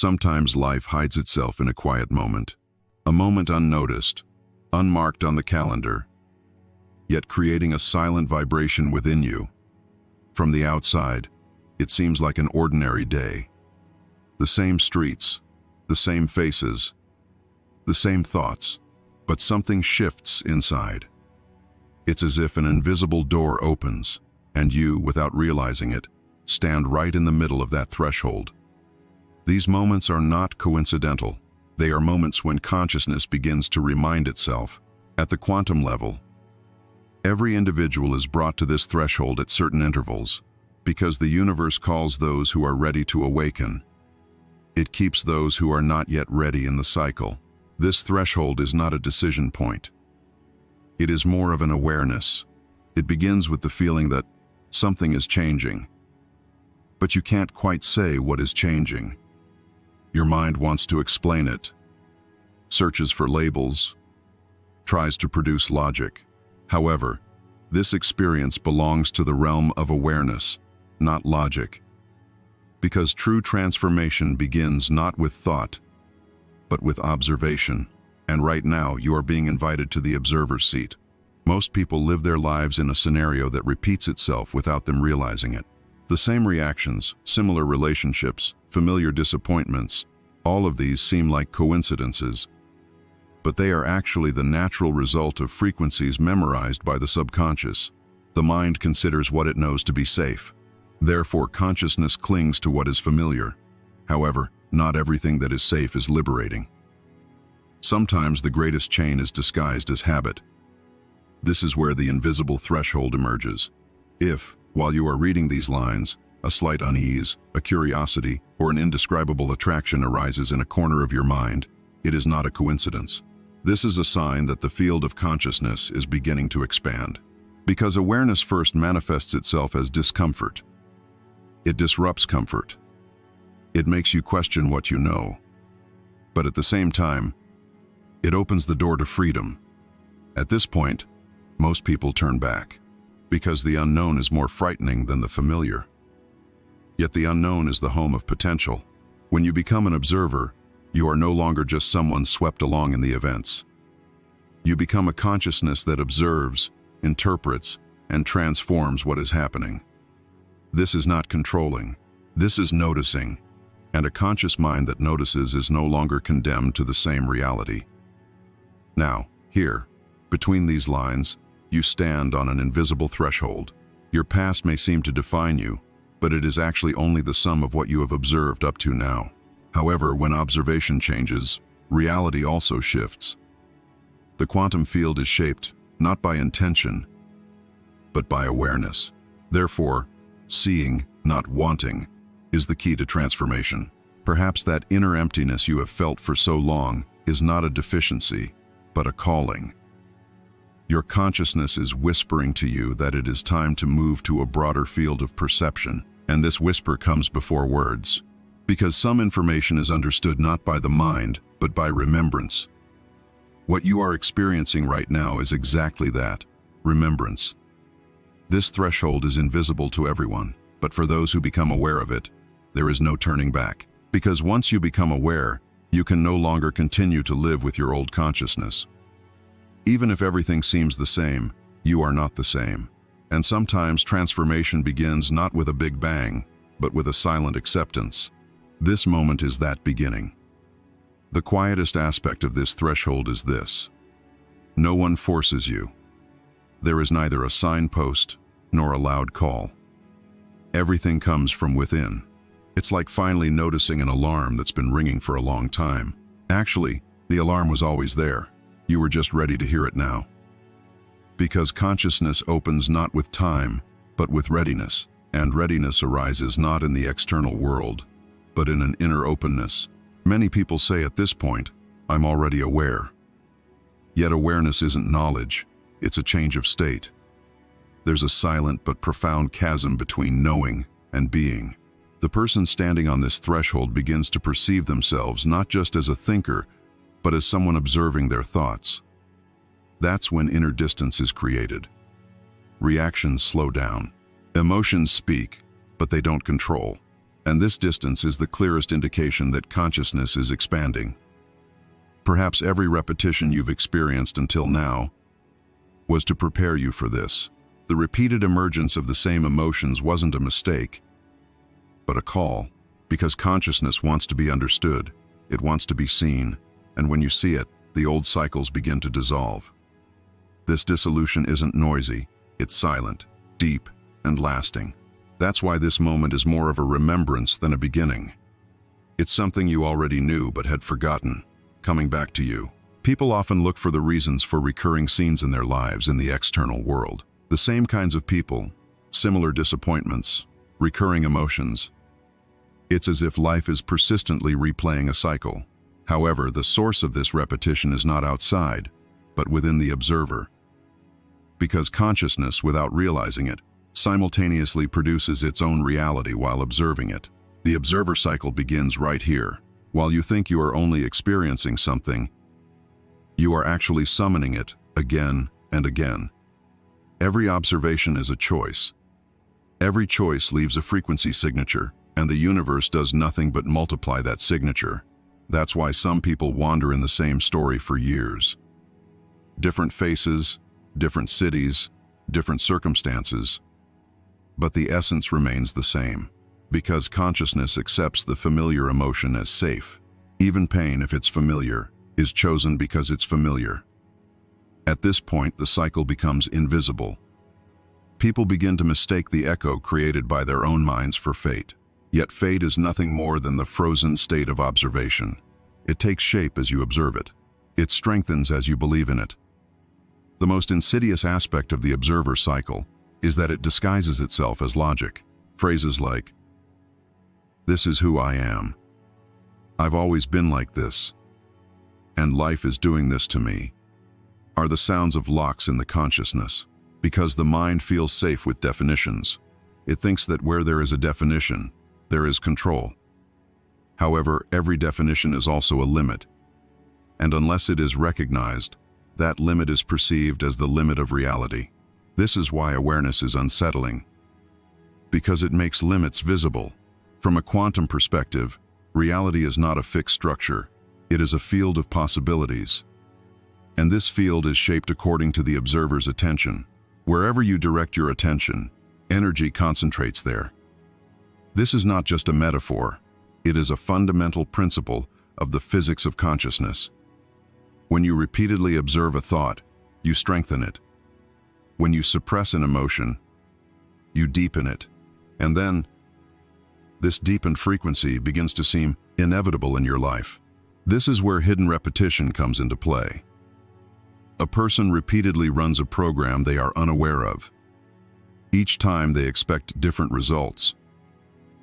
Sometimes life hides itself in a quiet moment, a moment unnoticed, unmarked on the calendar, yet creating a silent vibration within you. From the outside, it seems like an ordinary day. The same streets, the same faces, the same thoughts, but something shifts inside. It's as if an invisible door opens, and you, without realizing it, stand right in the middle of that threshold. These moments are not coincidental. They are moments when consciousness begins to remind itself. At the quantum level, every individual is brought to this threshold at certain intervals, because the universe calls those who are ready to awaken. It keeps those who are not yet ready in the cycle. This threshold is not a decision point. It is more of an awareness. It begins with the feeling that something is changing, but you can't quite say what is changing. Your mind wants to explain it, searches for labels, tries to produce logic. However, this experience belongs to the realm of awareness, not logic. Because true transformation begins not with thought, but with observation. And right now, you are being invited to the observer's seat. Most people live their lives in a scenario that repeats itself without them realizing it. The same reactions, similar relationships, familiar disappointments, all of these seem like coincidences, but they are actually the natural result of frequencies memorized by the subconscious. The mind considers what it knows to be safe. Therefore, consciousness clings to what is familiar. However, not everything that is safe is liberating. Sometimes the greatest chain is disguised as habit. This is where the invisible threshold emerges. If, while you are reading these lines, a slight unease, a curiosity, or an indescribable attraction arises in a corner of your mind, it is not a coincidence. This is a sign that the field of consciousness is beginning to expand. Because awareness first manifests itself as discomfort. It disrupts comfort. It makes you question what you know. But at the same time, it opens the door to freedom. At this point, most people turn back, because the unknown is more frightening than the familiar. Yet the unknown is the home of potential. When you become an observer, you are no longer just someone swept along in the events. You become a consciousness that observes, interprets, and transforms what is happening. This is not controlling. This is noticing. And a conscious mind that notices is no longer condemned to the same reality. Now, here, between these lines, you stand on an invisible threshold. Your past may seem to define you, but it is actually only the sum of what you have observed up to now. However, when observation changes, reality also shifts. The quantum field is shaped not by intention, but by awareness. Therefore, seeing, not wanting, is the key to transformation. Perhaps that inner emptiness you have felt for so long is not a deficiency, but a calling. Your consciousness is whispering to you that it is time to move to a broader field of perception, and this whisper comes before words. Because some information is understood not by the mind, but by remembrance. What you are experiencing right now is exactly that, remembrance. This threshold is invisible to everyone, but for those who become aware of it, there is no turning back. Because once you become aware, you can no longer continue to live with your old consciousness. Even if everything seems the same, you are not the same. And sometimes transformation begins not with a big bang, but with a silent acceptance. This moment is that beginning. The quietest aspect of this threshold is this: no one forces you. There is neither a signpost nor a loud call. Everything comes from within. It's like finally noticing an alarm that's been ringing for a long time. Actually, the alarm was always there. You were just ready to hear it now. Because consciousness opens not with time, but with readiness. And readiness arises not in the external world, but in an inner openness. Many people say at this point, I'm already aware. Yet awareness isn't knowledge, it's a change of state. There's a silent but profound chasm between knowing and being. The person standing on this threshold begins to perceive themselves not just as a thinker, but as someone observing their thoughts. That's when inner distance is created. Reactions slow down. Emotions speak, but they don't control. And this distance is the clearest indication that consciousness is expanding. Perhaps every repetition you've experienced until now was to prepare you for this. The repeated emergence of the same emotions wasn't a mistake, but a call, because consciousness wants to be understood, it wants to be seen, and when you see it, the old cycles begin to dissolve. This dissolution isn't noisy, it's silent, deep, and lasting. That's why this moment is more of a remembrance than a beginning. It's something you already knew but had forgotten, coming back to you. People often look for the reasons for recurring scenes in their lives in the external world. The same kinds of people, similar disappointments, recurring emotions. It's as if life is persistently replaying a cycle. However, the source of this repetition is not outside, but within the observer. Because consciousness, without realizing it, simultaneously produces its own reality while observing it. The observer cycle begins right here. While you think you are only experiencing something, you are actually summoning it again and again. Every observation is a choice. Every choice leaves a frequency signature, and the universe does nothing but multiply that signature. That's why some people wander in the same story for years. Different faces, different cities, different circumstances. But the essence remains the same, because consciousness accepts the familiar emotion as safe. Even pain, if it's familiar, is chosen because it's familiar. At this point, the cycle becomes invisible. People begin to mistake the echo created by their own minds for fate. Yet fate is nothing more than the frozen state of observation. It takes shape as you observe it. It strengthens as you believe in it. The most insidious aspect of the observer cycle is that it disguises itself as logic. Phrases like, "This is who I am," "I've always been like this," and "Life is doing this to me," are the sounds of locks in the consciousness. Because the mind feels safe with definitions, it thinks that where there is a definition, there is control. However, every definition is also a limit, and unless it is recognized, that limit is perceived as the limit of reality. This is why awareness is unsettling, because it makes limits visible. From a quantum perspective, reality is not a fixed structure. It is a field of possibilities. And this field is shaped according to the observer's attention. Wherever you direct your attention, energy concentrates there. This is not just a metaphor. It is a fundamental principle of the physics of consciousness. When you repeatedly observe a thought, you strengthen it. When you suppress an emotion, you deepen it. And then, this deepened frequency begins to seem inevitable in your life. This is where hidden repetition comes into play. A person repeatedly runs a program they are unaware of. Each time they expect different results,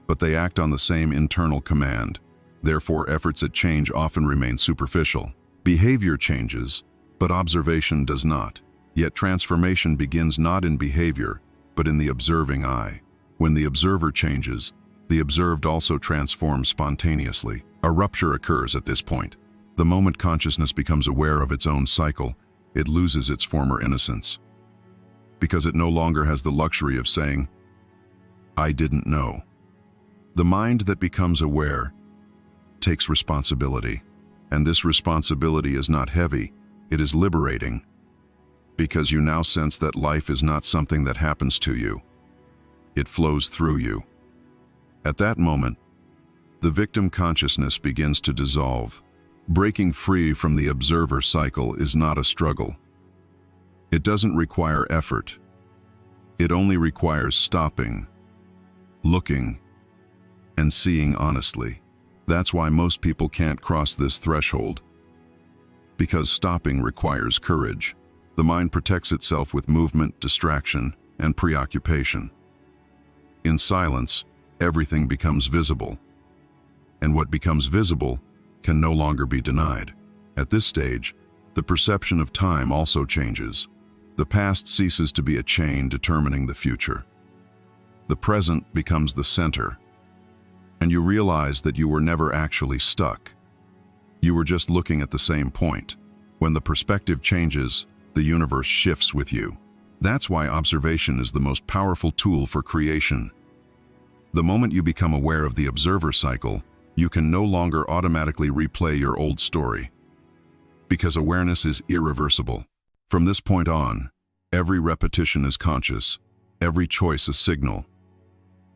but they act on the same internal command. Therefore, efforts at change often remain superficial. Behavior changes, but observation does not. Yet transformation begins not in behavior, but in the observing eye. When the observer changes, the observed also transforms spontaneously. A rupture occurs at this point. The moment consciousness becomes aware of its own cycle, it loses its former innocence. Because it no longer has the luxury of saying, "I didn't know." The mind that becomes aware takes responsibility, and this responsibility is not heavy, it is liberating. Because you now sense that life is not something that happens to you. It flows through you. At that moment, the victim consciousness begins to dissolve. Breaking free from the observer cycle is not a struggle. It doesn't require effort. It only requires stopping, looking, and seeing honestly. That's why most people can't cross this threshold. Because stopping requires courage. The mind protects itself with movement, distraction, and preoccupation. In silence, everything becomes visible. And what becomes visible can no longer be denied. At this stage, the perception of time also changes. The past ceases to be a chain determining the future. The present becomes the center, and you realize that you were never actually stuck. You were just looking at the same point. When the perspective changes, the universe shifts with you. That's why observation is the most powerful tool for creation. The moment you become aware of the observer cycle, you can no longer automatically replay your old story, because awareness is irreversible. From this point on, every repetition is conscious, every choice a signal,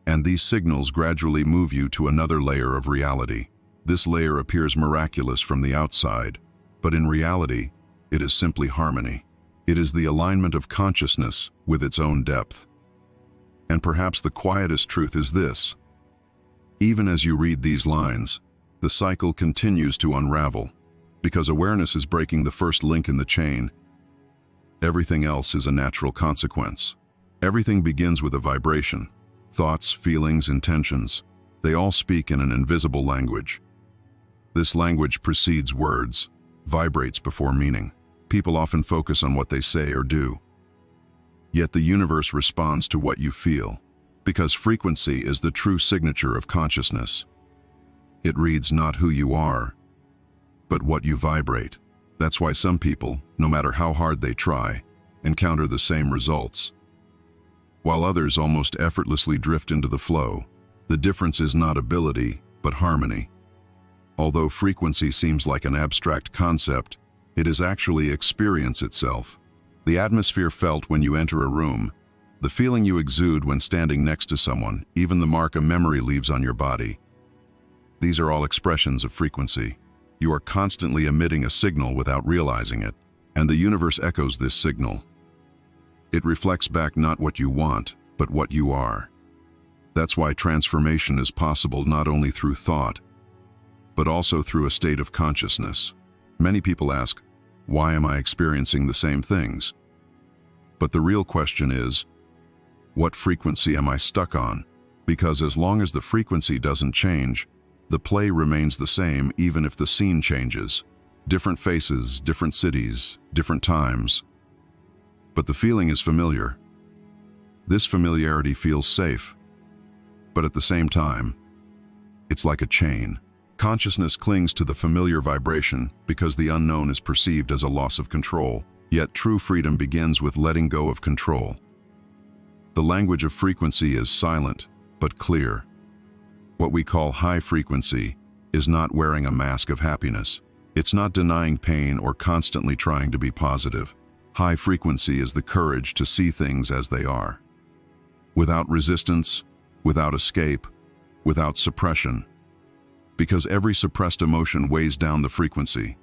and these signals gradually move you to another layer of reality. This layer appears miraculous from the outside, but in reality, it is simply harmony. It is the alignment of consciousness with its own depth. And perhaps the quietest truth is this: even as you read these lines, the cycle continues to unravel, because awareness is breaking the first link in the chain. Everything else is a natural consequence. Everything begins with a vibration. Thoughts, feelings, intentions, they all speak in an invisible language. This language precedes words, vibrates before meaning. People often focus on what they say or do. Yet the universe responds to what you feel, because frequency is the true signature of consciousness. It reads not who you are, but what you vibrate. That's why some people, no matter how hard they try, encounter the same results, while others almost effortlessly drift into the flow. The difference is not ability, but harmony. Although frequency seems like an abstract concept, it is actually experience itself. The atmosphere felt when you enter a room, the feeling you exude when standing next to someone, even the mark a memory leaves on your body. These are all expressions of frequency. You are constantly emitting a signal without realizing it, and the universe echoes this signal. It reflects back not what you want, but what you are. That's why transformation is possible not only through thought, but also through a state of consciousness. Many people ask, why am I experiencing the same things? But the real question is, what frequency am I stuck on? Because as long as the frequency doesn't change, the play remains the same even if the scene changes. Different faces, different cities, different times. But the feeling is familiar. This familiarity feels safe. But at the same time, it's like a chain. Consciousness clings to the familiar vibration because the unknown is perceived as a loss of control. Yet true freedom begins with letting go of control. The language of frequency is silent, but clear. What we call high frequency is not wearing a mask of happiness. It's not denying pain or constantly trying to be positive. High frequency is the courage to see things as they are, without resistance, without escape, without suppression. Because every suppressed emotion weighs down the frequency.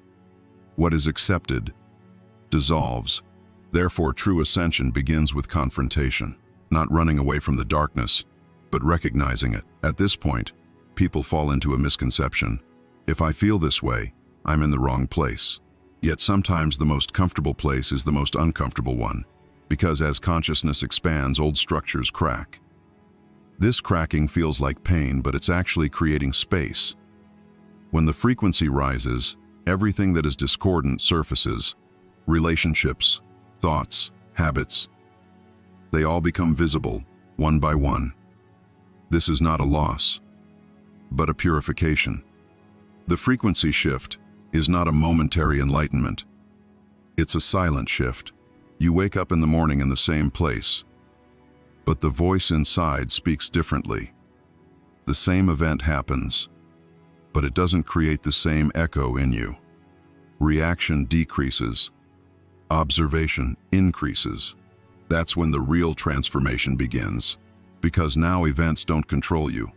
What is accepted dissolves. Therefore, true ascension begins with confrontation, not running away from the darkness, but recognizing it. At this point, people fall into a misconception. If I feel this way, I'm in the wrong place. Yet sometimes the most comfortable place is the most uncomfortable one, because as consciousness expands, old structures crack. This cracking feels like pain, but it's actually creating space. When the frequency rises, everything that is discordant surfaces. Relationships, thoughts, habits. They all become visible, one by one. This is not a loss, but a purification. The frequency shift is not a momentary enlightenment. It's a silent shift. You wake up in the morning in the same place, but the voice inside speaks differently. The same event happens, but it doesn't create the same echo in you. Reaction decreases. Observation increases. That's when the real transformation begins, because now events don't control you.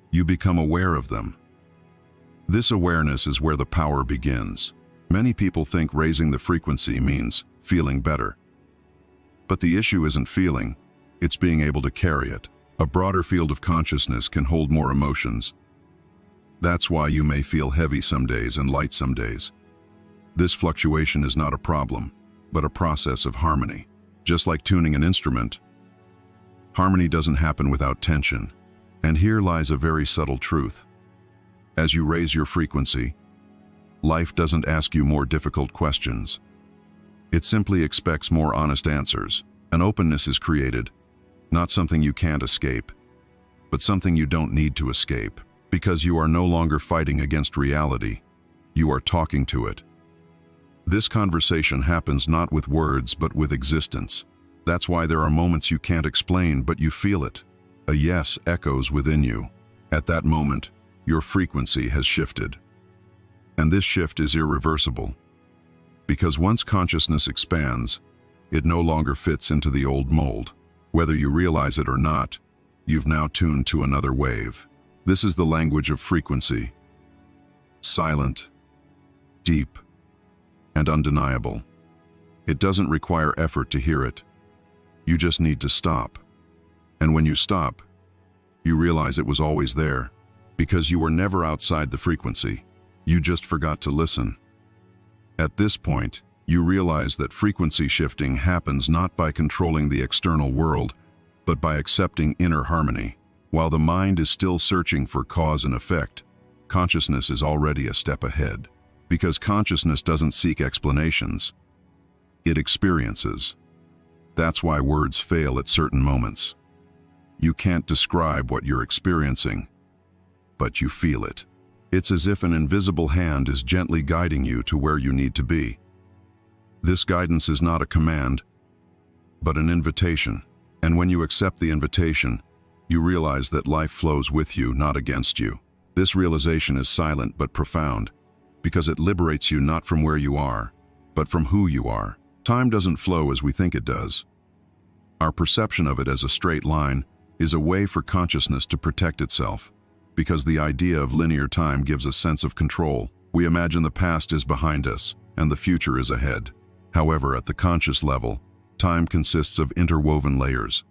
You become aware of them. This awareness is where the power begins. Many people think raising the frequency means feeling better. But the issue isn't feeling, it's being able to carry it. A broader field of consciousness can hold more emotions. That's why you may feel heavy some days and light some days. This fluctuation is not a problem, but a process of harmony. Just like tuning an instrument, harmony doesn't happen without tension. And here lies a very subtle truth. As you raise your frequency, life doesn't ask you more difficult questions. It simply expects more honest answers. An openness is created, not something you can't escape, but something you don't need to escape. Because you are no longer fighting against reality, you are talking to it. This conversation happens not with words but with existence. That's why there are moments you can't explain but you feel it. A yes echoes within you. At that moment, your frequency has shifted. And this shift is irreversible. Because once consciousness expands, it no longer fits into the old mold. Whether you realize it or not, you've now tuned to another wave. This is the language of frequency. Silent, deep, and undeniable. It doesn't require effort to hear it. You just need to stop. And when you stop, you realize it was always there, because you were never outside the frequency. You just forgot to listen. At this point, you realize that frequency shifting happens not by controlling the external world, but by accepting inner harmony. While the mind is still searching for cause and effect, consciousness is already a step ahead. Because consciousness doesn't seek explanations. It experiences. That's why words fail at certain moments. You can't describe what you're experiencing, but you feel it. It's as if an invisible hand is gently guiding you to where you need to be. This guidance is not a command, but an invitation. And when you accept the invitation, you realize that life flows with you, not against you. This realization is silent but profound, because it liberates you not from where you are, but from who you are. Time doesn't flow as we think it does. Our perception of it as a straight line is a way for consciousness to protect itself, because the idea of linear time gives a sense of control. We imagine the past is behind us and the future is ahead. However, at the conscious level, time consists of interwoven layers.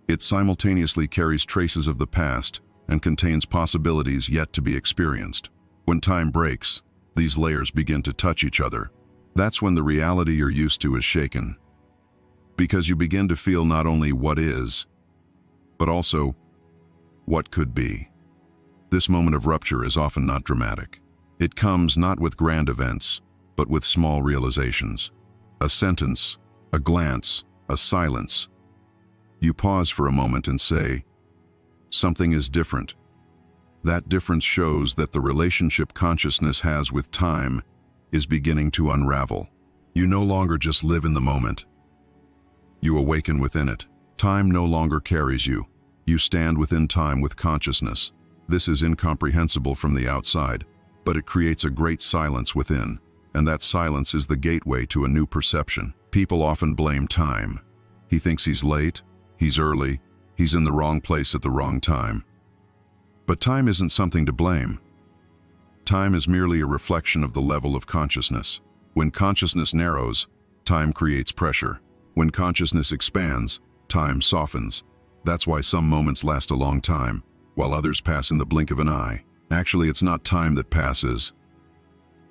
It simultaneously carries traces of the past and contains possibilities yet to be experienced. When time breaks, these layers begin to touch each other. That's when the reality you're used to is shaken, because you begin to feel not only what is, but also what could be. This moment of rupture is often not dramatic. It comes not with grand events, but with small realizations. A sentence, a glance, a silence. You pause for a moment and say, something is different. That difference shows that the relationship consciousness has with time is beginning to unravel. You no longer just live in the moment. You awaken within it. Time no longer carries you. You stand within time with consciousness. This is incomprehensible from the outside, but it creates a great silence within, and that silence is the gateway to a new perception. People often blame time. He thinks he's late, he's early, he's in the wrong place at the wrong time. But time isn't something to blame. Time is merely a reflection of the level of consciousness. When consciousness narrows, time creates pressure. When consciousness expands, time softens. That's why some moments last a long time, while others pass in the blink of an eye. Actually, it's not time that passes.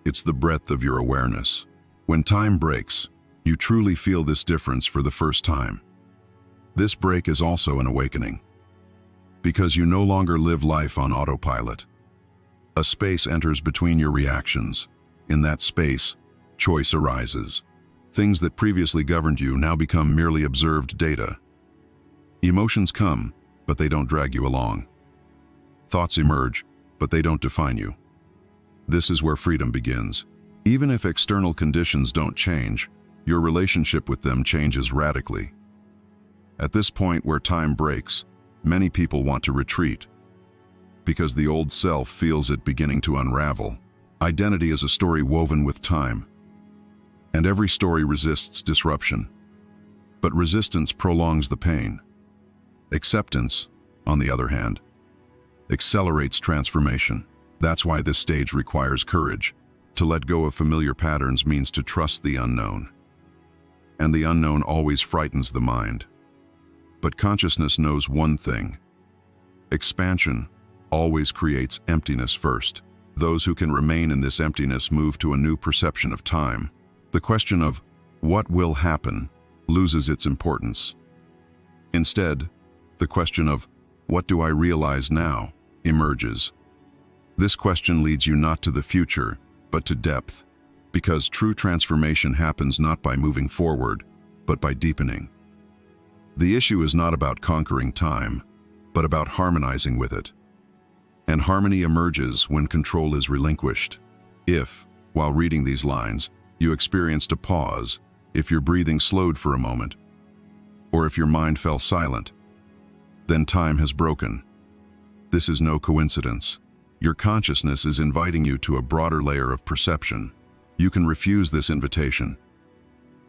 It's the breadth of your awareness. When time breaks, you truly feel this difference for the first time. This break is also an awakening, because you no longer live life on autopilot. A space enters between your reactions. In that space, choice arises. Things that previously governed you now become merely observed data. Emotions come, but they don't drag you along. Thoughts emerge, but they don't define you. This is where freedom begins. Even if external conditions don't change, your relationship with them changes radically. At this point where time breaks, many people want to retreat, because the old self feels it beginning to unravel. Identity is a story woven with time, and every story resists disruption. But resistance prolongs the pain. Acceptance, on the other hand, accelerates transformation. That's why this stage requires courage. To let go of familiar patterns means to trust the unknown. And the unknown always frightens the mind. But consciousness knows one thing. Expansion always creates emptiness first. Those who can remain in this emptiness move to a new perception of time. The question of what will happen loses its importance. Instead, the question of what do I realize now emerges. This question leads you not to the future, but to depth, because true transformation happens not by moving forward, but by deepening. The issue is not about conquering time, but about harmonizing with it. And harmony emerges when control is relinquished. If, while reading these lines, you experienced a pause, if your breathing slowed for a moment, or if your mind fell silent, then time has broken. This is no coincidence. Your consciousness is inviting you to a broader layer of perception. You can refuse this invitation.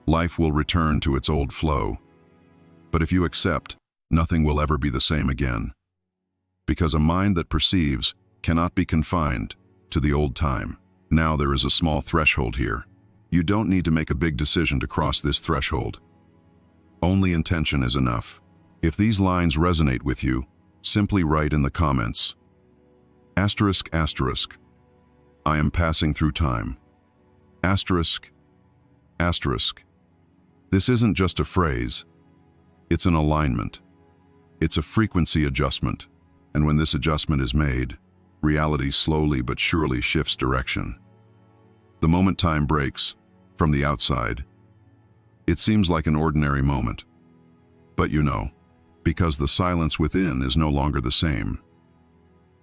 Life will return to its old flow. But if you accept, nothing will ever be the same again. Because a mind that perceives cannot be confined to the old time. Now there is a small threshold here. You don't need to make a big decision to cross this threshold. Only intention is enough. If these lines resonate with you, simply write in the comments, ***, I am passing through time. ***. This isn't just a phrase, it's an alignment. It's a frequency adjustment, and when this adjustment is made, reality slowly but surely shifts direction. The moment time breaks, from the outside, it seems like an ordinary moment. But you know, because the silence within is no longer the same.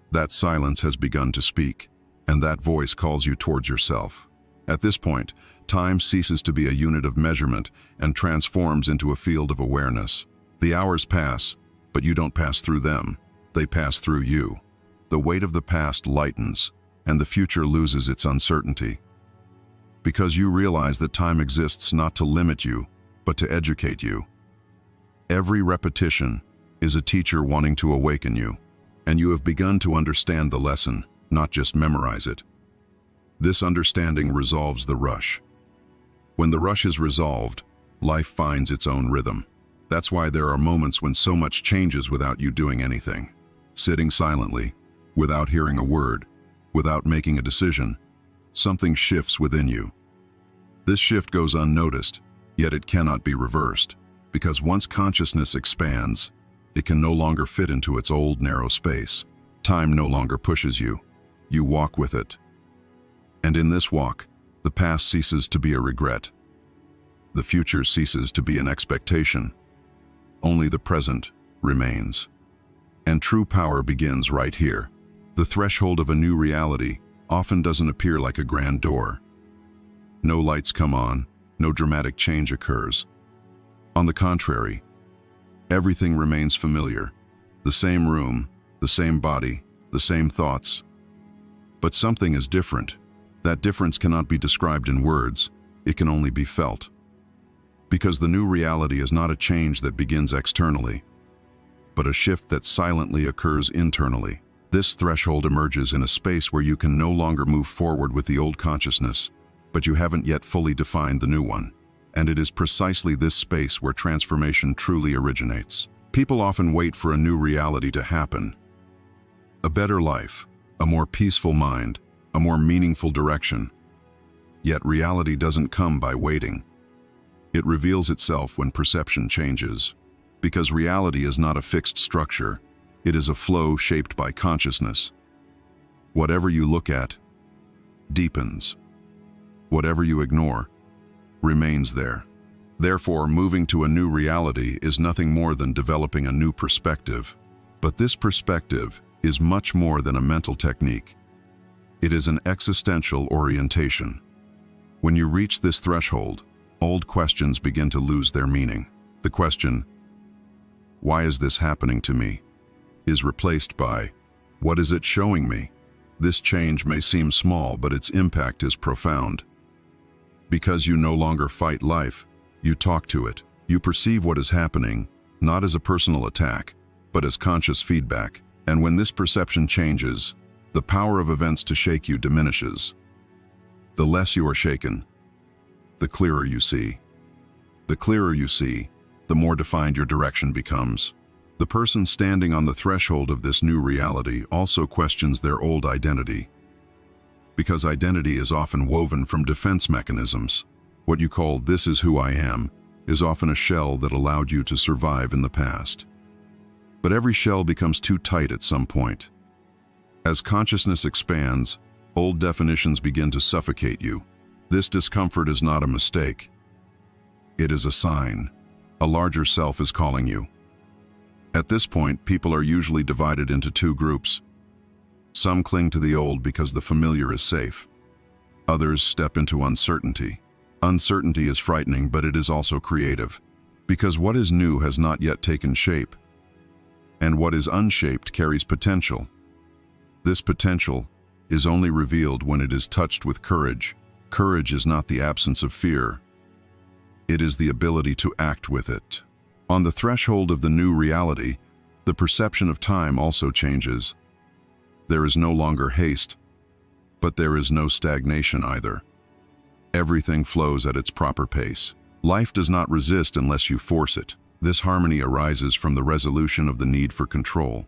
That silence has begun to speak, and that voice calls you towards yourself. At this point, time ceases to be a unit of measurement and transforms into a field of awareness. The hours pass, but you don't pass through them. They pass through you. The weight of the past lightens, and the future loses its uncertainty. Because you realize that time exists not to limit you, but to educate you. Every repetition is a teacher wanting to awaken you, and you have begun to understand the lesson, not just memorize it. This understanding resolves the rush. When the rush is resolved, life finds its own rhythm. That's why there are moments when so much changes without you doing anything. Sitting silently, without hearing a word, without making a decision, something shifts within you. This shift goes unnoticed, yet it cannot be reversed, because once consciousness expands, it can no longer fit into its old narrow space. Time no longer pushes you. You walk with it. And in this walk, the past ceases to be a regret. The future ceases to be an expectation. Only the present remains. And true power begins right here. The threshold of a new reality often doesn't appear like a grand door. No lights come on, no dramatic change occurs. On the contrary, everything remains familiar. The same room, the same body, the same thoughts. But something is different. That difference cannot be described in words, it can only be felt. Because the new reality is not a change that begins externally, but a shift that silently occurs internally. This threshold emerges in a space where you can no longer move forward with the old consciousness, but you haven't yet fully defined the new one. And it is precisely this space where transformation truly originates. People often wait for a new reality to happen. A better life, a more peaceful mind, a more meaningful direction. Yet reality doesn't come by waiting. It reveals itself when perception changes. Because reality is not a fixed structure, it is a flow shaped by consciousness. Whatever you look at deepens. Whatever you ignore remains there. Therefore, moving to a new reality is nothing more than developing a new perspective. But this perspective is much more than a mental technique. It is an existential orientation. When you reach this threshold, old questions begin to lose their meaning. The question, "Why is this happening to me?" is replaced by, "What is it showing me?" This change may seem small, but its impact is profound. Because you no longer fight life, you talk to it. You perceive what is happening, not as a personal attack, but as conscious feedback. And when this perception changes, the power of events to shake you diminishes. The less you are shaken, the clearer you see. The clearer you see, the more defined your direction becomes. The person standing on the threshold of this new reality also questions their old identity. Because identity is often woven from defense mechanisms. What you call "this is who I am" is often a shell that allowed you to survive in the past. But every shell becomes too tight at some point. As consciousness expands, old definitions begin to suffocate you. This discomfort is not a mistake. It is a sign. A larger self is calling you. At this point, people are usually divided into two groups. Some cling to the old because the familiar is safe. Others step into uncertainty. Uncertainty is frightening, but it is also creative, because what is new has not yet taken shape. And what is unshaped carries potential. This potential is only revealed when it is touched with courage. Courage is not the absence of fear. It is the ability to act with it. On the threshold of the new reality, the perception of time also changes. There is no longer haste, but there is no stagnation either. Everything flows at its proper pace. Life does not resist unless you force it. This harmony arises from the resolution of the need for control.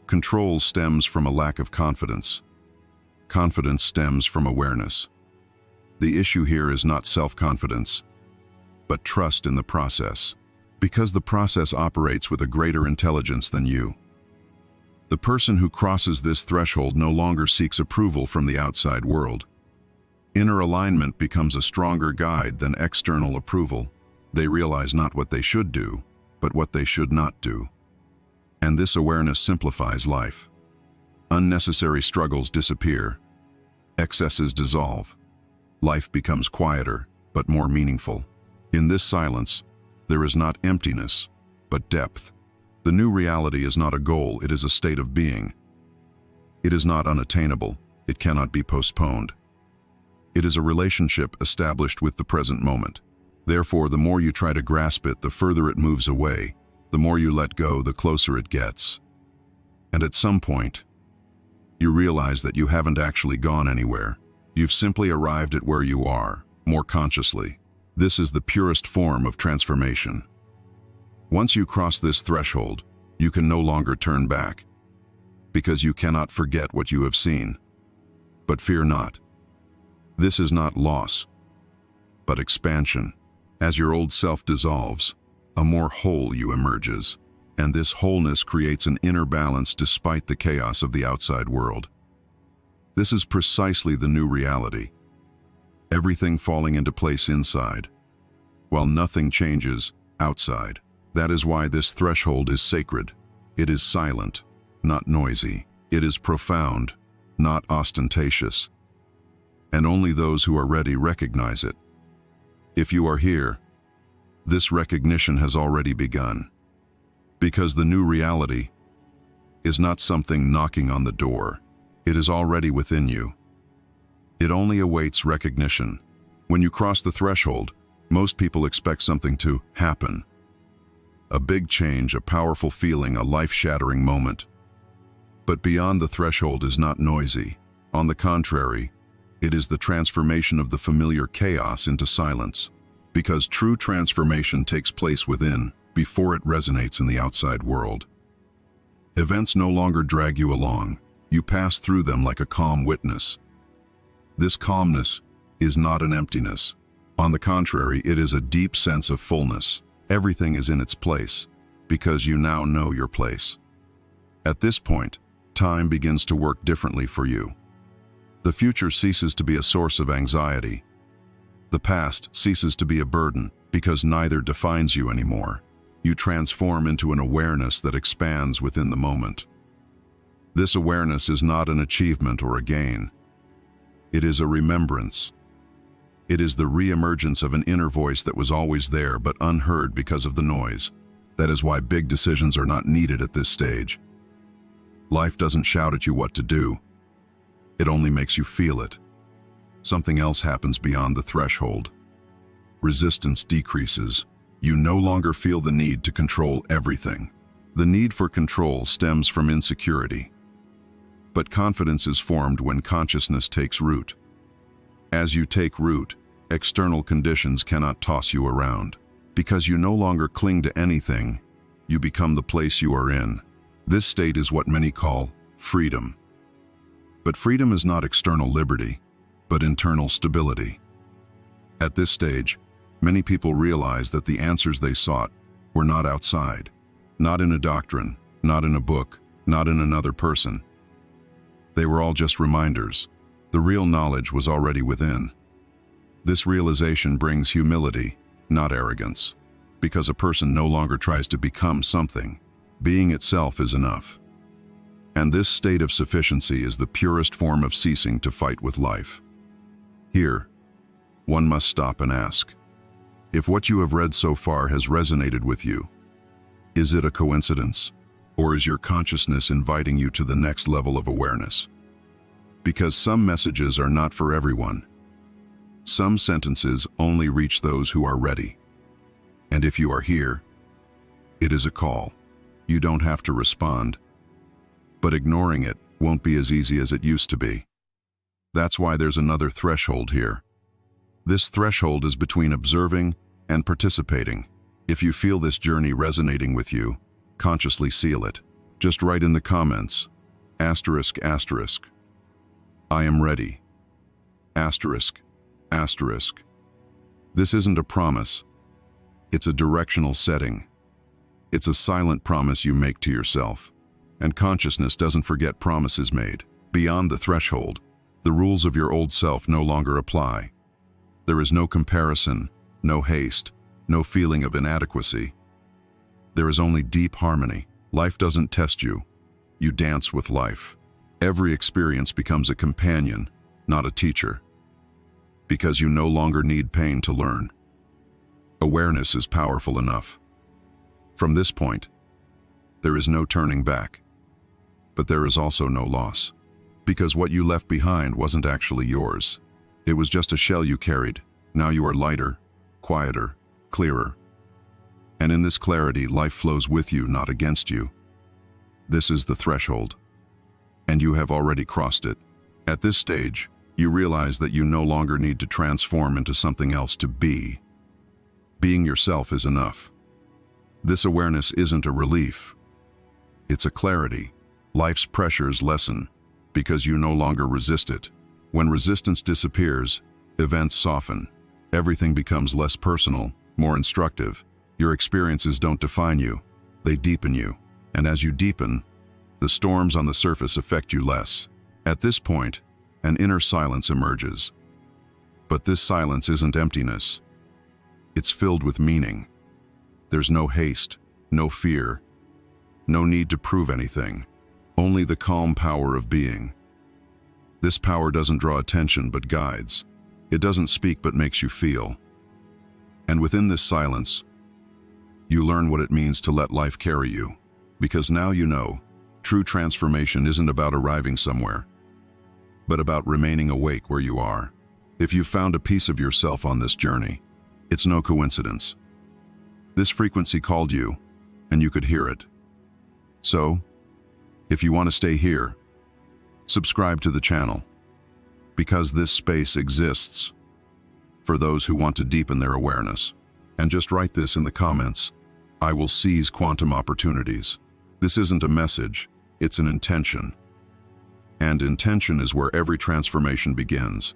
Control stems from a lack of confidence. Confidence stems from awareness. The issue here is not self-confidence, but trust in the process, because the process operates with a greater intelligence than you. The person who crosses this threshold no longer seeks approval from the outside world. Inner alignment becomes a stronger guide than external approval. They realize not what they should do, but what they should not do. And this awareness simplifies life. Unnecessary struggles disappear. Excesses dissolve. Life becomes quieter, but more meaningful. In this silence, there is not emptiness, but depth. The new reality is not a goal, it is a state of being. It is not unattainable, it cannot be postponed. It is a relationship established with the present moment. Therefore, the more you try to grasp it, the further it moves away. The more you let go, the closer it gets. And at some point, you realize that you haven't actually gone anywhere. You've simply arrived at where you are, more consciously. This is the purest form of transformation. Once you cross this threshold, you can no longer turn back, because you cannot forget what you have seen. But fear not. This is not loss, but expansion. As your old self dissolves, a more whole you emerges, and this wholeness creates an inner balance despite the chaos of the outside world. This is precisely the new reality. Everything falling into place inside, while nothing changes outside. That is why this threshold is sacred. It is silent, not noisy. It is profound, not ostentatious. And only those who are ready recognize it. If you are here, this recognition has already begun. Because the new reality is not something knocking on the door. It is already within you. It only awaits recognition. When you cross the threshold, most people expect something to happen. A big change, a powerful feeling, a life-shattering moment. But beyond the threshold is not noisy. On the contrary, it is the transformation of the familiar chaos into silence. Because true transformation takes place within, before it resonates in the outside world. Events no longer drag you along. You pass through them like a calm witness. This calmness is not an emptiness. On the contrary, it is a deep sense of fullness. Everything is in its place, because you now know your place. At this point, time begins to work differently for you. The future ceases to be a source of anxiety. The past ceases to be a burden, because neither defines you anymore. You transform into an awareness that expands within the moment. This awareness is not an achievement or a gain. It is a remembrance. It is the re-emergence of an inner voice that was always there but unheard because of the noise. That is why big decisions are not needed at this stage. Life doesn't shout at you what to do. It only makes you feel it. Something else happens beyond the threshold. Resistance decreases. You no longer feel the need to control everything. The need for control stems from insecurity. But confidence is formed when consciousness takes root. As you take root, external conditions cannot toss you around. Because you no longer cling to anything, you become the place you are in. This state is what many call freedom. But freedom is not external liberty, but internal stability. At this stage, many people realize that the answers they sought were not outside, not in a doctrine, not in a book, not in another person. They were all just reminders. The real knowledge was already within. This realization brings humility, not arrogance, because a person no longer tries to become something. Being itself is enough. And this state of sufficiency is the purest form of ceasing to fight with life. Here, one must stop and ask, if what you have read so far has resonated with you, is it a coincidence? Or is your consciousness inviting you to the next level of awareness? Because some messages are not for everyone. Some sentences only reach those who are ready. And if you are here, it is a call. You don't have to respond. But ignoring it won't be as easy as it used to be. That's why there's another threshold here. This threshold is between observing and participating. If you feel this journey resonating with you, consciously seal it. Just write in the comments, ***, I am ready, ***. This isn't a promise. It's a directional setting. It's a silent promise you make to yourself. And consciousness doesn't forget promises made. Beyond the threshold, the rules of your old self no longer apply. There is no comparison, no haste, no feeling of inadequacy. There is only deep harmony. Life doesn't test you. You dance with life. Every experience becomes a companion, not a teacher. Because you no longer need pain to learn. Awareness is powerful enough. From this point, there is no turning back. But there is also no loss. Because what you left behind wasn't actually yours. It was just a shell you carried. Now you are lighter, quieter, clearer. And in this clarity, life flows with you, not against you. This is the threshold. And you have already crossed it. At this stage, you realize that you no longer need to transform into something else to be. Being yourself is enough. This awareness isn't a relief. It's a clarity. Life's pressures lessen because you no longer resist it. When resistance disappears, events soften. Everything becomes less personal, more instructive. Your experiences don't define you, they deepen you. And as you deepen, the storms on the surface affect you less. At this point, an inner silence emerges. But this silence isn't emptiness. It's filled with meaning. There's no haste, no fear, no need to prove anything. Only the calm power of being. This power doesn't draw attention but guides. It doesn't speak but makes you feel. And within this silence, you learn what it means to let life carry you. Because now you know, true transformation isn't about arriving somewhere, but about remaining awake where you are. If you've found a piece of yourself on this journey, it's no coincidence. This frequency called you, and you could hear it. So, if you want to stay here, subscribe to the channel, because this space exists for those who want to deepen their awareness. And just write this in the comments, I will seize quantum opportunities. This isn't a message, it's an intention. And intention is where every transformation begins.